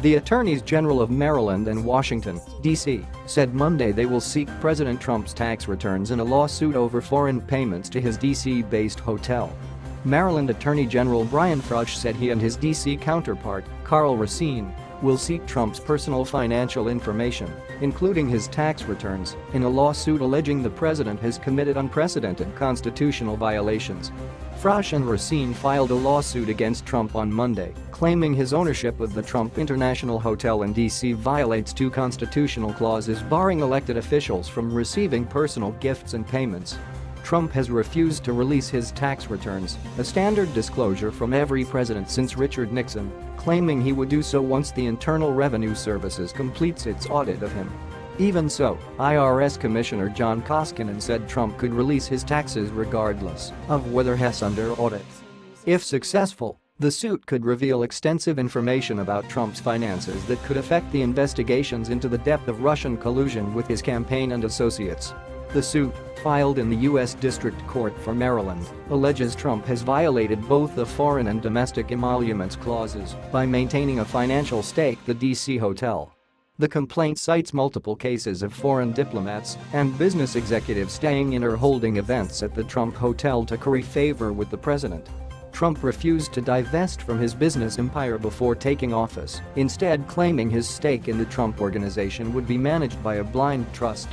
The attorneys general of Maryland and Washington, D.C., said Monday they will seek President Trump's tax returns in a lawsuit over foreign payments to his D.C.-based hotel. Maryland Attorney General Brian Frosh said he and his D.C. counterpart, Karl Racine, will seek Trump's personal financial information, including his tax returns, in a lawsuit alleging the president has committed unprecedented constitutional violations. Frosh and Racine filed a lawsuit against Trump on Monday, claiming his ownership of the Trump International Hotel in D.C. violates two constitutional clauses barring elected officials from receiving personal gifts and payments. Trump has refused to release his tax returns, a standard disclosure from every president since Richard Nixon, claiming he would do so once the Internal Revenue Service completes its audit of him. Even so, IRS Commissioner John Koskinen said Trump could release his taxes regardless of whether he's under audit. If successful, the suit could reveal extensive information about Trump's finances that could affect the investigations into the depth of Russian collusion with his campaign and associates. The suit, filed in the U.S. District Court for Maryland, alleges Trump has violated both the foreign and domestic emoluments clauses by maintaining a financial stake in the D.C. hotel. The complaint cites multiple cases of foreign diplomats and business executives staying in or holding events at the Trump Hotel to curry favor with the president. Trump refused to divest from his business empire before taking office, instead claiming his stake in the Trump Organization would be managed by a blind trust.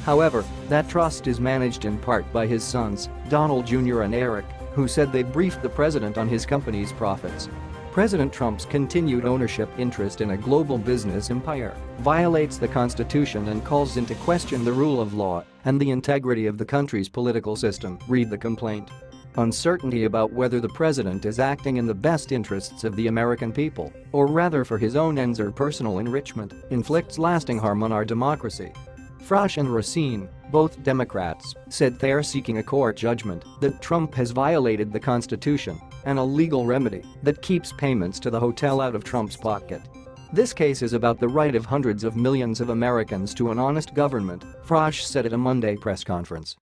However, that trust is managed in part by his sons, Donald Jr. and Eric, who said they briefed the president on his company's profits. President Trump's continued ownership interest in a global business empire violates the Constitution and calls into question the rule of law and the integrity of the country's political system, read the complaint. Uncertainty about whether the president is acting in the best interests of the American people, or rather for his own ends or personal enrichment, inflicts lasting harm on our democracy. Frosh and Racine, both Democrats, said they are seeking a court judgment that Trump has violated the Constitution and a legal remedy that keeps payments to the hotel out of Trump's pocket. This case is about the right of hundreds of millions of Americans to an honest government, Frosh said at a Monday press conference.